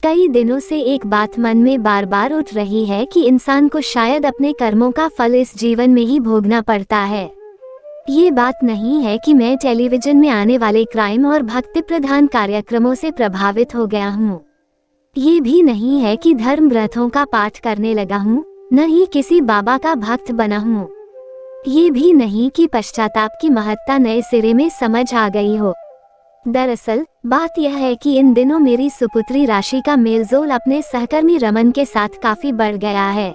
कई दिनों से एक बात मन में बार बार उठ रही है कि इंसान को शायद अपने कर्मों का फल इस जीवन में ही भोगना पड़ता है। ये बात नहीं है कि मैं टेलीविजन में आने वाले क्राइम और भक्ति प्रधान कार्यक्रमों से प्रभावित हो गया हूँ। ये भी नहीं है कि धर्म ग्रंथों का पाठ करने लगा हूँ, न ही किसी बाबा का भक्त बना हूँ। ये भी नहीं कि पश्चाताप की महत्ता नए सिरे में समझ आ गई हो। दरअसल बात यह है कि इन दिनों मेरी सुपुत्री राशि का मेलजोल अपने सहकर्मी रमन के साथ काफी बढ़ गया है।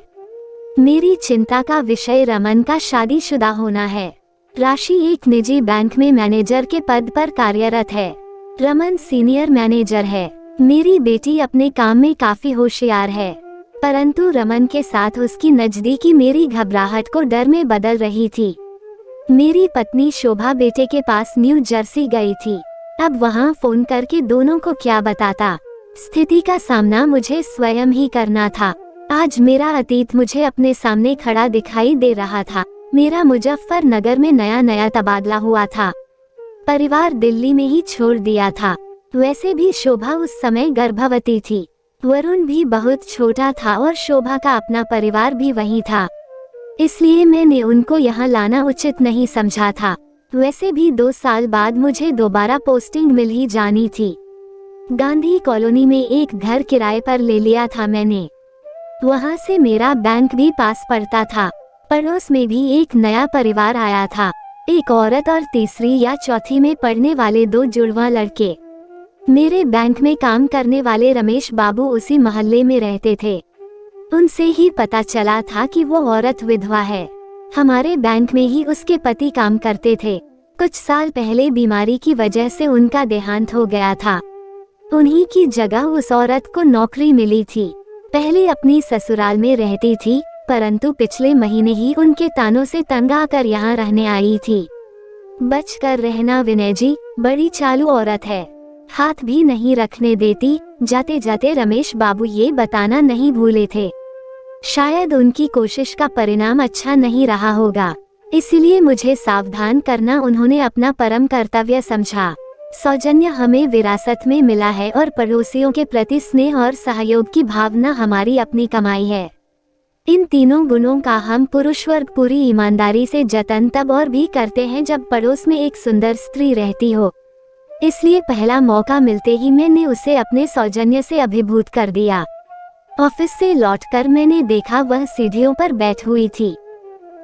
मेरी चिंता का विषय रमन का शादीशुदा होना है। राशि एक निजी बैंक में मैनेजर के पद पर कार्यरत है। रमन सीनियर मैनेजर है। मेरी बेटी अपने काम में काफी होशियार है, परंतु रमन के साथ उसकी नजदीकी मेरी घबराहट को डर में बदल रही थी। मेरी पत्नी शोभा बेटे के पास न्यू जर्सी गई थी। अब वहां फोन करके दोनों को क्या बताता। स्थिति का सामना मुझे स्वयं ही करना था। आज मेरा अतीत मुझे अपने सामने खड़ा दिखाई दे रहा था। मेरा मुजफ्फरनगर में नया तबादला हुआ था। परिवार दिल्ली में ही छोड़ दिया था। वैसे भी शोभा उस समय गर्भवती थी। वरुण भी बहुत छोटा था और शोभा का अपना परिवार भी वहीं था। इसलिए मैंने उनको यहाँ लाना उचित नहीं समझा था। वैसे भी 2 साल बाद मुझे दोबारा पोस्टिंग मिल ही जानी थी। गांधी कॉलोनी में एक घर किराए पर ले लिया था मैंने। वहां से मेरा बैंक भी पास पड़ता था। पड़ोस में भी एक नया परिवार आया था, एक औरत और तीसरी या चौथी में पढ़ने वाले 2 जुड़वा लड़के। मेरे बैंक में काम करने वाले रमेश बाबू उसी मोहल्ले में रहते थे। उनसे ही पता चला था कि वो औरत विधवा है। हमारे बैंक में ही उसके पति काम करते थे। कुछ साल पहले बीमारी की वजह से उनका देहांत हो गया था। उन्हीं की जगह उस औरत को नौकरी मिली थी। पहले अपनी ससुराल में रहती थी, परंतु पिछले महीने ही उनके तानों से तंग आकर यहाँ रहने आई थी। बच कर रहना विनय जी, बड़ी चालू औरत है। हाथ भी नहीं रखने देती। जाते जाते रमेश बाबू ये बताना नहीं भूले थे, शायद उनकी कोशिश का परिणाम अच्छा नहीं रहा होगा, इसलिए मुझे सावधान करना उन्होंने अपना परम कर्तव्य समझा। सौजन्य हमें विरासत में मिला है और पड़ोसियों के प्रति स्नेह और सहयोग की भावना हमारी अपनी कमाई है। इन तीनों गुणों का हम पुरुष वर्ग पूरी ईमानदारी से जतन तब और भी करते हैं जब पड़ोस में एक सुंदर स्त्री रहती हो। इसलिए पहला मौका मिलते ही मैंने उसे अपने सौजन्य से अभिभूत कर दिया। ऑफिस से लौटकर मैंने देखा वह सीढ़ियों पर बैठी हुई थी।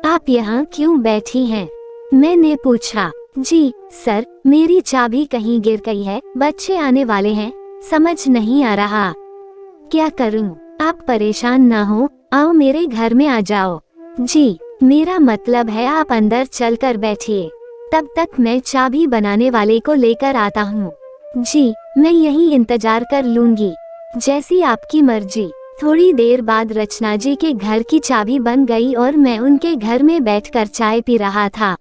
आप यहाँ क्यों बैठी हैं? मैंने पूछा। जी सर, मेरी चाबी कहीं गिर गई है, बच्चे आने वाले हैं, समझ नहीं आ रहा क्या करूँ। आप परेशान ना हो, आओ मेरे घर में आ जाओ। जी मेरा मतलब है आप अंदर चलकर बैठिए, तब तक मैं चाबी बनाने वाले को लेकर आता हूँ। जी मैं यहीं इंतजार कर लूंगी, जैसी आपकी मर्जी। थोड़ी देर बाद रचना जी के घर की चाबी बन गई और मैं उनके घर में बैठकर चाय पी रहा था।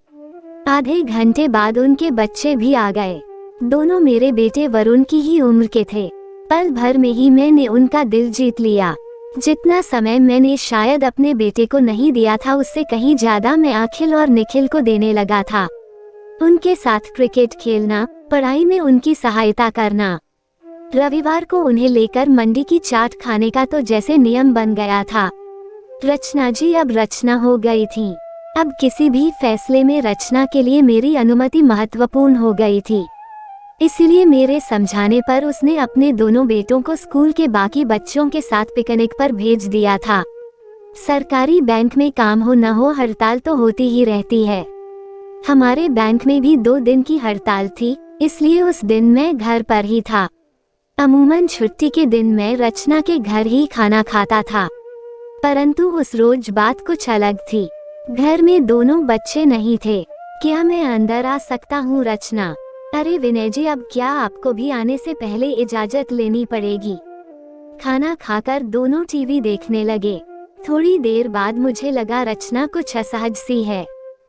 आधे घंटे बाद उनके बच्चे भी आ गए। दोनों मेरे बेटे वरुण की ही उम्र के थे। पल भर में ही मैंने उनका दिल जीत लिया। जितना समय मैंने शायद अपने बेटे को नहीं दिया था, उससे कहीं ज्यादा मैं अखिल और निखिल को देने लगा था। उनके साथ क्रिकेट खेलना, पढ़ाई में उनकी सहायता करना, रविवार को उन्हें लेकर मंडी की चाट खाने का तो जैसे नियम बन गया था। रचना जी अब रचना हो गई थी। अब किसी भी फैसले में रचना के लिए मेरी अनुमति महत्वपूर्ण हो गई थी। इसलिए मेरे समझाने पर उसने अपने दोनों बेटों को स्कूल के बाकी बच्चों के साथ पिकनिक पर भेज दिया था। सरकारी बैंक में काम हो न हो, हड़ताल तो होती ही रहती है। हमारे बैंक में भी 2 दिन की हड़ताल थी, इसलिए उस दिन मैं घर पर ही था। अमूमन छुट्टी के दिन मैं रचना के घर ही खाना खाता था, परंतु उस रोज बात कुछ अलग थी। घर में दोनों बच्चे नहीं थे। क्या मैं अंदर आ सकता हूँ रचना? अरे विनय जी, अब क्या आपको भी आने से पहले इजाजत लेनी पड़ेगी। खाना खाकर दोनों टीवी देखने लगे। थोड़ी देर बाद मुझे लगा रचना कुछ असहज सी है।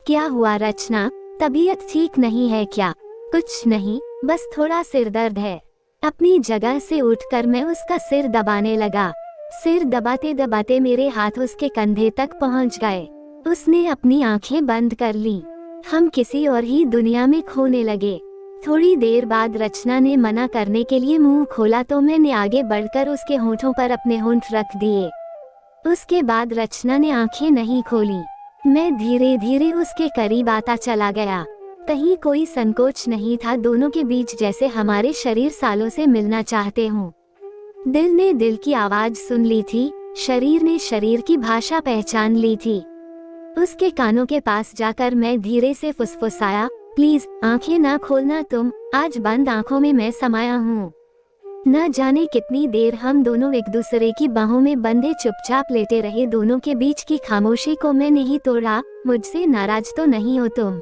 क्या हुआ रचना, तबीयत ठीक नहीं है क्या? कुछ नहीं, बस थोड़ा सिर दर्द है। अपनी जगह से उठकर मैं उसका सिर दबाने लगा। सिर दबाते दबाते मेरे हाथ उसके कंधे तक पहुंच गए। उसने अपनी आंखें बंद कर लीं। हम किसी और ही दुनिया में खोने लगे। थोड़ी देर बाद रचना ने मना करने के लिए मुंह खोला तो मैंने आगे बढ़कर उसके होठों पर अपने होंठ रख दिए। उसके बाद रचना ने आंखें नहीं खोली। मैं धीरे धीरे उसके करीब आता चला गया। कहीं कोई संकोच नहीं था दोनों के बीच, जैसे हमारे शरीर सालों से मिलना चाहते हों। दिल ने दिल की आवाज सुन ली थी, शरीर ने शरीर की भाषा पहचान ली थी। उसके कानों के पास जाकर मैं धीरे से फुसफुसाया, प्लीज आंखें ना खोलना तुम, आज बंद आंखों में मैं समाया हूँ। न जाने कितनी देर हम दोनों एक दूसरे की बाहों में बंधे चुपचाप लेटे रहे। दोनों के बीच की खामोशी को मैं नहीं तोड़ा। मुझसे नाराज तो नहीं हो तुम?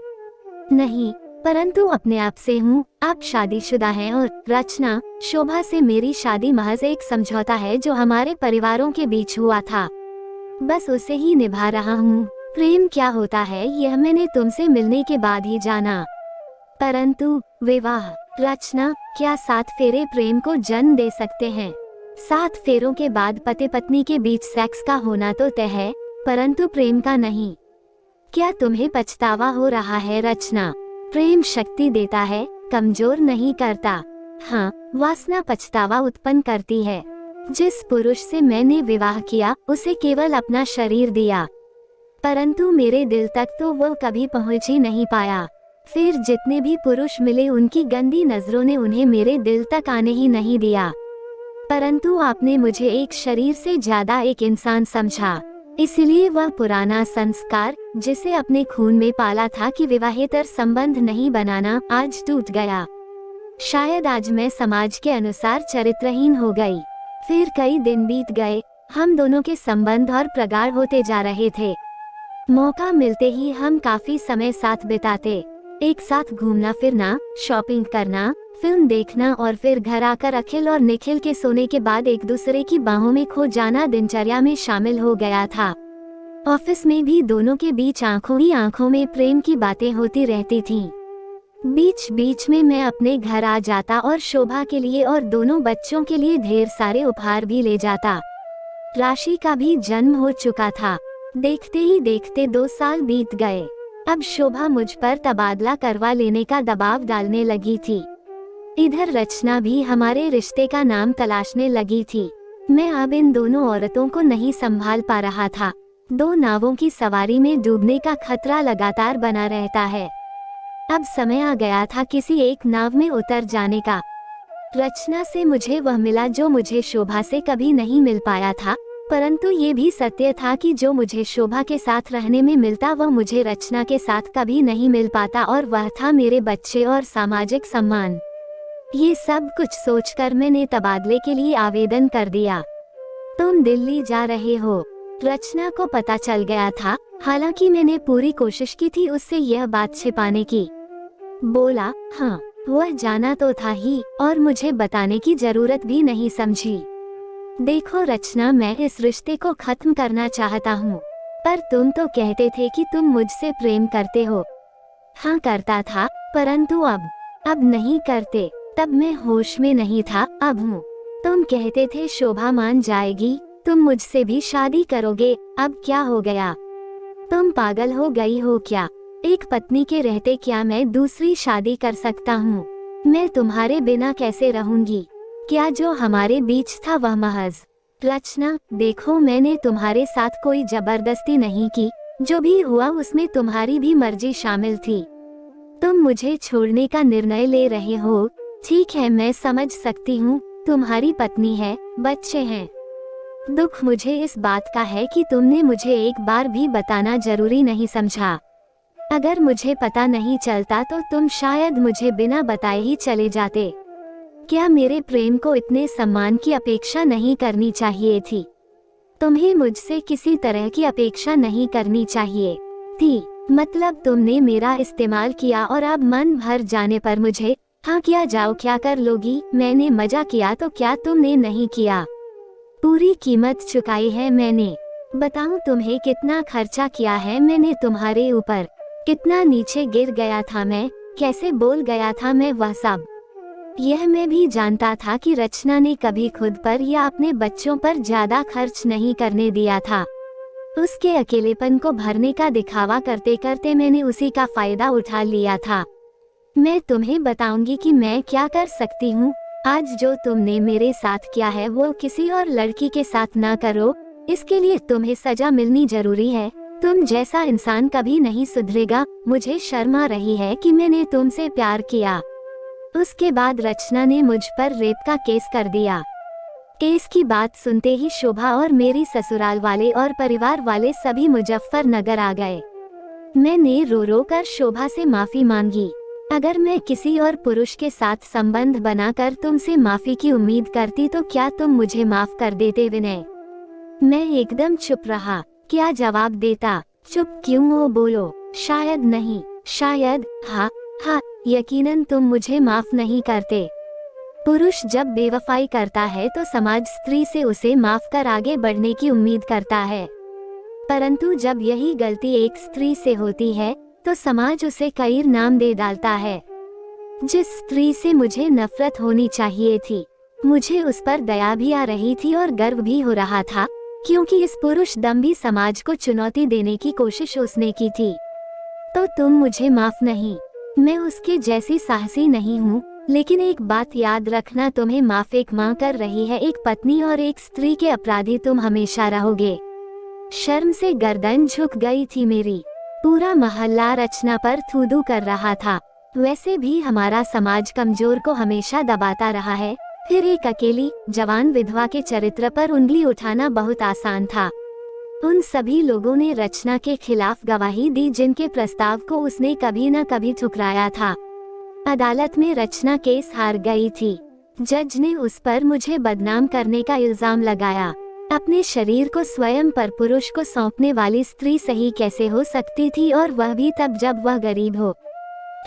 नहीं, परंतु अपने आप से हूँ। आप शादीशुदा हैं और रचना, शोभा से मेरी शादी महज एक समझौता है जो हमारे परिवारों के बीच हुआ था। बस उसे ही निभा रहा हूँ। प्रेम क्या होता है यह मैंने तुमसे मिलने के बाद ही जाना। परंतु विवाह, रचना, क्या 7 फेरे प्रेम को जन्म दे सकते हैं? 7 फेरों के बाद पति पत्नी के बीच सेक्स का होना तो तय है, परंतु प्रेम का नहीं। क्या तुम्हें पछतावा हो रहा है रचना? प्रेम शक्ति देता है, कमजोर नहीं करता। हाँ, वासना पछतावा उत्पन्न करती है। जिस पुरुष से मैंने विवाह किया उसे केवल अपना शरीर दिया, परंतु मेरे दिल तक तो वो कभी पहुंच ही नहीं पाया। फिर जितने भी पुरुष मिले उनकी गंदी नजरों ने उन्हें मेरे दिल तक आने ही नहीं दिया। परंतु आपने मुझे एक शरीर से ज्यादा एक इंसान समझा, इसलिए वह पुराना संस्कार जिसे अपने खून में पाला था कि विवाहेतर संबंध नहीं बनाना, आज टूट गया। शायद आज मैं समाज के अनुसार चरित्रहीन हो गई। फिर कई दिन बीत गए, हम दोनों के संबंध और प्रगाढ़ होते जा रहे थे। मौका मिलते ही हम काफी समय साथ बिताते, एक साथ घूमना फिरना, शॉपिंग करना, फिल्म देखना और फिर घर आकर अखिल और निखिल के सोने के बाद एक दूसरे की बाहों में खो जाना दिनचर्या में शामिल हो गया था। ऑफिस में भी दोनों के बीच आंखों ही आंखों में प्रेम की बातें होती रहती थीं। बीच बीच में मैं अपने घर आ जाता और शोभा के लिए और दोनों बच्चों के लिए ढेर सारे उपहार भी ले जाता। राशि का भी जन्म हो चुका था। देखते ही देखते 2 साल बीत गए। अब शोभा मुझ पर तबादला करवा लेने का दबाव डालने लगी थी। इधर रचना भी हमारे रिश्ते का नाम तलाशने लगी थी। मैं अब इन दोनों औरतों को नहीं संभाल पा रहा था। 2 नावों की सवारी में डूबने का खतरा लगातार बना रहता है। अब समय आ गया था किसी एक नाव में उतर जाने का। रचना से मुझे वह मिला जो मुझे शोभा से कभी नहीं मिल पाया था, परंतु ये भी सत्य था कि जो मुझे शोभा के साथ रहने में मिलता वह मुझे रचना के साथ कभी नहीं मिल पाता, और वह था मेरे बच्चे और सामाजिक सम्मान। ये सब कुछ सोचकर मैंने तबादले के लिए आवेदन कर दिया। तुम दिल्ली जा रहे हो? रचना को पता चल गया था, हालांकि मैंने पूरी कोशिश की थी उससे यह बात छिपाने की। बोला, हाँ, वह जाना तो था ही और मुझे बताने की जरूरत भी नहीं समझी। देखो रचना, मैं इस रिश्ते को खत्म करना चाहता हूँ, पर तुम तो कहते थे कि तुम मुझसे प्रेम करते हो। हाँ करता था, परंतु अब नहीं करते। तब मैं होश में नहीं था, अब हूँ। तुम कहते थे शोभा मान जाएगी, तुम मुझसे भी शादी करोगे, अब क्या हो गया? तुम पागल हो गई हो क्या? एक पत्नी के रहते क्या मैं दूसरी शादी कर सकता हूँ? मैं तुम्हारे बिना कैसे रहूंगी? क्या जो हमारे बीच था वह महज? रचना, देखो मैंने तुम्हारे साथ कोई जबरदस्ती नहीं की, जो भी हुआ उसमें तुम्हारी भी मर्जी शामिल थी। तुम मुझे छोड़ने का निर्णय ले रहे हो, ठीक है, मैं समझ सकती हूँ, तुम्हारी पत्नी है, बच्चे हैं। दुख मुझे इस बात का है कि तुमने मुझे एक बार भी बताना जरूरी नहीं समझा। अगर मुझे पता नहीं चलता तो तुम शायद मुझे बिना बताए ही चले जाते। क्या मेरे प्रेम को इतने सम्मान की अपेक्षा नहीं करनी चाहिए थी? तुम्हें मुझसे किसी तरह की अपेक्षा नहीं करनी चाहिए थी। मतलब तुमने मेरा इस्तेमाल किया और अब मन भर जाने पर मुझे हाँ किया जाओ क्या कर लोगी? मैंने मजा किया तो क्या तुमने नहीं किया? पूरी कीमत चुकाई है मैंने। बताऊं तुम्हें कितना खर्चा किया है मैंने तुम्हारे ऊपर, कितना नीचे गिर गया था मैं, कैसे बोल गया था मैं, वह सब। यह मैं भी जानता था कि रचना ने कभी खुद पर या अपने बच्चों पर ज्यादा खर्च नहीं करने दिया था। उसके अकेलेपन को भरने का दिखावा करते करते मैंने उसी का फायदा उठा लिया था। मैं तुम्हें बताऊंगी कि मैं क्या कर सकती हूँ। आज जो तुमने मेरे साथ किया है वो किसी और लड़की के साथ ना करो। इसके लिए तुम्हें सजा मिलनी जरूरी है। तुम जैसा इंसान कभी नहीं सुधरेगा। मुझे शर्म आ रही है कि मैंने तुमसे प्यार किया। उसके बाद रचना ने मुझ पर रेप का केस कर दिया। केस की बात सुनते ही शोभा और मेरी ससुराल वाले और परिवार वाले सभी मुजफ्फरनगर आ गए। मैंने रो रो कर शोभा से माफी मांगी। अगर मैं किसी और पुरुष के साथ संबंध बनाकर तुमसे माफी की उम्मीद करती तो क्या तुम मुझे माफ कर देते विनय? मैं एकदम चुप रहा। क्या जवाब देता? चुप क्यों हो, बोलो। शायद नहीं, शायद हाँ हाँ, यकीनन तुम मुझे माफ नहीं करते। पुरुष जब बेवफाई करता है तो समाज स्त्री से उसे माफ कर आगे बढ़ने की उम्मीद करता है, परंतु जब यही गलती एक स्त्री से होती है तो समाज उसे कई नाम दे डालता है। जिस स्त्री से मुझे नफरत होनी चाहिए थी, मुझे उस पर दया भी आ रही थी और गर्व भी हो रहा था, क्योंकि इस पुरुष दम्भी समाज को चुनौती देने की कोशिश उसने की थी। तो तुम मुझे माफ नहीं। मैं उसके जैसी साहसी नहीं हूँ, लेकिन एक बात याद रखना, तुम्हें माफ एक माँ कर रही है, एक पत्नी और एक स्त्री के अपराधी तुम हमेशा रहोगे। शर्म से गर्दन झुक गई थी मेरी। पूरा मोहल्ला रचना पर थूथू कर रहा था। वैसे भी हमारा समाज कमजोर को हमेशा दबाता रहा है, फिर एक अकेली जवान विधवा के चरित्र पर उंगली उठाना बहुत आसान था। उन सभी लोगों ने रचना के खिलाफ गवाही दी जिनके प्रस्ताव को उसने कभी न कभी ठुकराया था। अदालत में रचना केस हार गई थी। जज ने उस पर मुझे बदनाम करने का इल्जाम लगाया। अपने शरीर को स्वयं पर पुरुष को सौंपने वाली स्त्री सही कैसे हो सकती थी, और वह भी तब जब वह गरीब हो।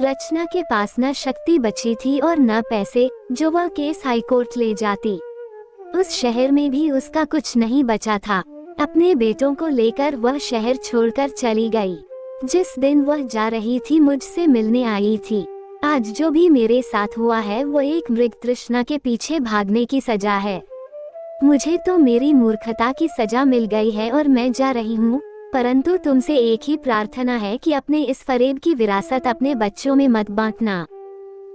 रचना के पास न शक्ति बची थी और न पैसे जो वह केस हाईकोर्ट ले जाती। उस शहर में भी उसका कुछ नहीं बचा था। अपने बेटों को लेकर वह शहर छोड़कर चली गई। जिस दिन वह जा रही थी मुझसे मिलने आई थी। आज जो भी मेरे साथ हुआ है वो एक मृग तृष्णा के पीछे भागने की सजा है। मुझे तो मेरी मूर्खता की सजा मिल गई है और मैं जा रही हूँ, परंतु तुमसे एक ही प्रार्थना है कि अपने इस फरेब की विरासत अपने बच्चों में मत बांटना।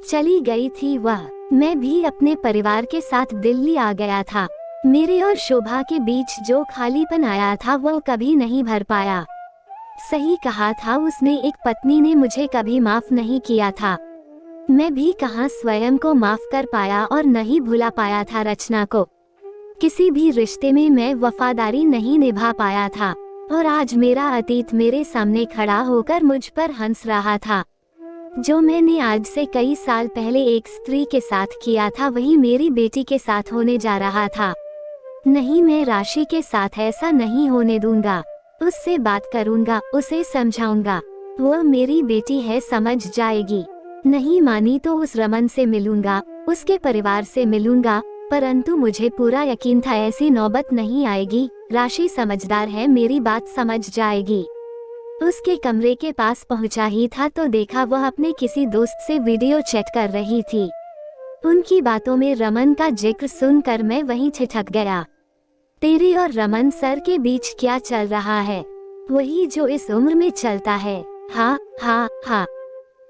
चली गई थी वह। मैं भी अपने परिवार के साथ दिल्ली आ गया था। मेरे और शोभा के बीच जो खालीपन आया था वो कभी नहीं भर पाया। सही कहा था उसने, एक पत्नी ने मुझे कभी माफ नहीं किया था। मैं भी कहाँ स्वयं को माफ कर पाया और नहीं भुला पाया था रचना को। किसी भी रिश्ते में मैं वफादारी नहीं निभा पाया था, और आज मेरा अतीत मेरे सामने खड़ा होकर मुझ पर हंस रहा था। जो मैंने आज से कई साल पहले एक स्त्री के साथ किया था वही मेरी बेटी के साथ होने जा रहा था। नहीं, मैं राशि के साथ ऐसा नहीं होने दूंगा। उससे बात करूंगा, उसे समझाऊंगा। वो मेरी बेटी है, समझ जाएगी। नहीं मानी तो उस रमन से मिलूंगा, उसके परिवार से मिलूंगा, परंतु मुझे पूरा यकीन था ऐसी नौबत नहीं आएगी। राशि समझदार है, मेरी बात समझ जाएगी। उसके कमरे के पास पहुंचा ही था तो देखा वह अपने किसी दोस्त से वीडियो चैट कर रही थी। उनकी बातों में रमन का जिक्र सुनकर मैं वहीं ठिठक गया। तेरे और रमन सर के बीच क्या चल रहा है? वही जो इस उम्र में चलता है। हाँ हाँ हाँ।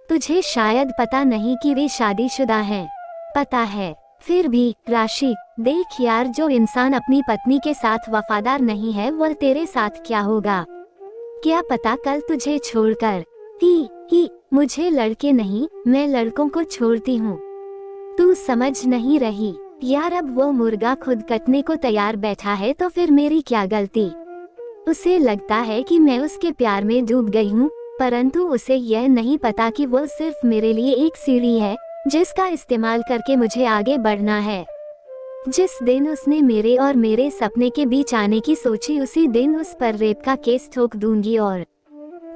तुझे शायद पता नहीं कि वे शादीशुदा हैं। पता है। फिर भी राशि, देख यार, जो इंसान अपनी पत्नी के साथ वफादार नहीं है वह तेरे साथ क्या होगा? क्या पता कल तुझे छोड़कर। ही, मुझे लड़के नहीं, मैं लड़कों को छोड़ती हूँ। तू समझ नहीं रही यार। अब वो मुर्गा खुद कटने को तैयार बैठा है तो फिर मेरी क्या गलती? उसे लगता है कि मैं उसके प्यार में डूब गई हूँ, परंतु उसे यह नहीं पता कि वो सिर्फ मेरे लिए एक सीढ़ी है जिसका इस्तेमाल करके मुझे आगे बढ़ना है। जिस दिन उसने मेरे और मेरे सपने के बीच आने की सोची उसी दिन उस पर रेप का केस ठोक दूंगी। और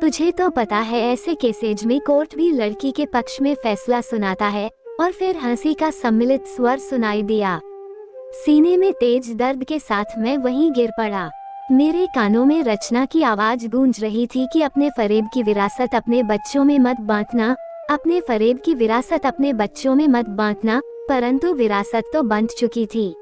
तुझे तो पता है ऐसे केसेज में कोर्ट भी लड़की के पक्ष में फैसला सुनाता है। और फिर हंसी का सम्मिलित स्वर सुनाई दिया। सीने में तेज दर्द के साथ मैं वहीं गिर पड़ा। मेरे कानों में रचना की आवाज गूंज रही थी कि अपने फरेब की विरासत अपने बच्चों में मत बांटना, अपने फरेब की विरासत अपने बच्चों में मत बांटना। परंतु विरासत तो बंट चुकी थी।